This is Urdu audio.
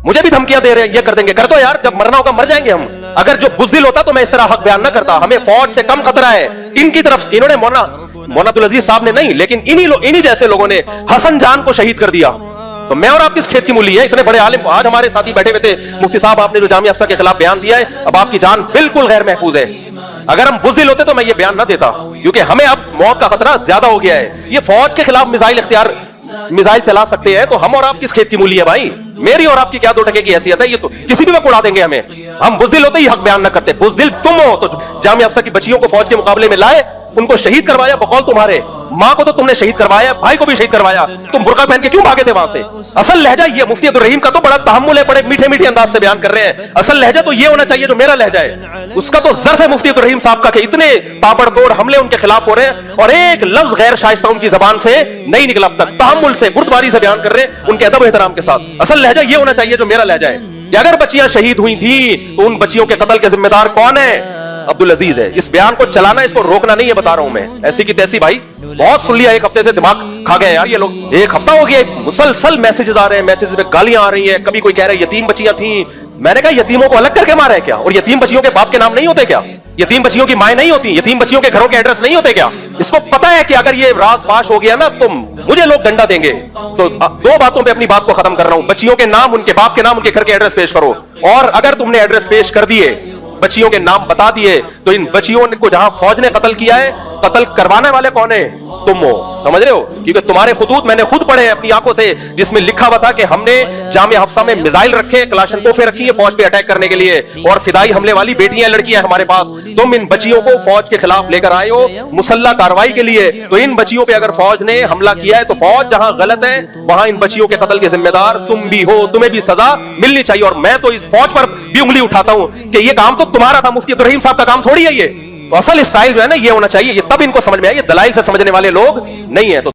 مجھے بھی دھمکیاں دے رہے ہیں یہ کر دیں گے. کر دو یار, جب مرنا ہوگا مر جائیں گے ہم. اگر جو بزدل ہوتا تو میں اس طرح حق بیان نہ کرتا. ہمیں فوج سے کم خطرہ ہے. ان کی طرف انہوں نے مولانا عبدالعزیز صاحب نے نہیں, لیکن انہی جیسے لوگوں نے حسن جان کو شہید کر دیا. تو میں اور آپ کس کھیت کی مولی ہے؟ اتنے بڑے عالم آج ہمارے ساتھی بیٹھے ہوئے تھے. مفتی صاحب آپ نے جو جامعہ افسر کے خلاف بیان دیا ہے, اب آپ کی جان بالکل غیر محفوظ ہے. اگر ہم بزدل ہوتے تو میں یہ بیان نہ دیتا, کیونکہ ہمیں اب موت کا خطرہ زیادہ ہو گیا ہے. یہ فوج کے خلاف میزائل چلا سکتے ہیں, تو ہم اور آپ کس کھیت کی مولی ہے بھائی؟ میری اور آپ کی کیا 2 ٹکے کی حیثیت ہے؟ یہ تو کسی بھی وقت اڑا دیں گے ہمیں. ہم بزدل ہوتے ہی حق بیان نہ کرتے. بزدل تم ہو تو جامعہ افسر کی بچیوں کو فوج کے مقابلے میں لائے, ان کو شہید کروایا بقول تمہارے. ماں کو تو تم نے شہید کروایا, بھائی کو بھی شہید کروایا. تم برقع پہن کے کیوں بھاگے تھے وہاں سے؟ اصل لہجہ یہ مفتی عبدالرحیم کا تو بڑا تحمل ہے, بڑے میٹھے میٹھے انداز سے بیان کر رہے ہیں. اصل لہجہ تو یہ ہونا چاہیے جو میرا لہجہ ہے. اس کا تو ظرف ہے مفتی عبدالرحیم صاحب کا کہ اتنے تابڑ توڑ حملے ان کے خلاف ہو رہے ہیں اور ایک لفظ غیر شائستہ ان کی زبان سے نہیں نکلا اب تک. تحمل سے, بردباری سے بیان کر رہے ہیں, ان کے ادب و احترام کے ساتھ. اصل لہجہ یہ ہونا چاہیے جو میرا لہجہ ہے. کہ اگر بچیاں شہید ہوئی تھیں تو ان بچیوں کے قتل کے ذمہ دار کون ہے؟ عبدالعزیز ہے. اس بیان کو چلانا, اس کو روکنا نہیں ہے, بتا رہا ہوں میں. ایسی کی تیسی بھائی بہت سن لیا, ایک ہفتے سے دماغ کھا گئے یار یہ لوگ. 1 ہفتہ ہو گیا, مسلسل میسجز آ رہے ہیں, میسجز پہ گالیاں آ رہی ہیں. کبھی کوئی کہہ رہا ہے یتیم بچیاں تھیں. میں نے کہا یتیموں کو الگ کر کے مارا ہے کیا؟ اور یتیم بچیوں کے باپ کے نام نہیں ہوتے کیا؟ یتیم بچیوں کی مائیں نہیں ہوتی؟ یتیم بچیوں کے گھروں کے ایڈریس نہیں ہوتے کیا؟ اس کو پتا ہے کہ اگر یہ راز فاش ہو گیا نا تو مجھے لوگ ڈنڈا دیں گے. تو 2 باتوں پہ اپنی بات کو ختم کر رہا ہوں. بچیوں کے نام, ان کے باپ کے نام, ان کے گھر کے ایڈریس پیش کرو. اور اگر تم نے ایڈریس پیش کر دیے, بچیوں کے نام بتا دیے, تو ان بچیوں کو جہاں فوج نے قتل کیا ہے, قتل کروانے والے کون ہیں؟ تم ہو. سمجھ رہے ہو؟ کیونکہ تمہارے خطوط میں نے خود پڑھے ہیں اپنی آنکھوں سے, جس میں لکھا ہوا تھا کہ ہم نے جامعہ حفصہ میں میزائل رکھے, کلاشنکوفیں رکھی ہیں فوج پہ اٹیک کرنے کے لیے, اور فدائی حملے والی بیٹیاں لڑکیاں ہمارے پاس. تم ان بچیوں کو فوج کے خلاف لے کر آئے ہو مسلح کارروائی کے لیے. تو ان بچیوں پہ اگر فوج نے حملہ کیا ہے تو فوج جہاں غلط ہے وہاں ان بچیوں کے قتل کے ذمہ دار تم بھی ہو. تمہیں بھی سزا ملنی چاہیے. اور میں تو اس فوج پر بھی انگلی اٹھاتا ہوں کہ یہ کام تو تمہارا تھا, مفتی عبدالرحیم صاحب کا کام تھوڑی ہے یہ. تو اصل اسٹائل جو ہے نا یہ ہونا چاہیے. یہ تب ان کو سمجھ میں آئے, یہ دلائل سے سمجھنے والے لوگ نہیں ہیں. تو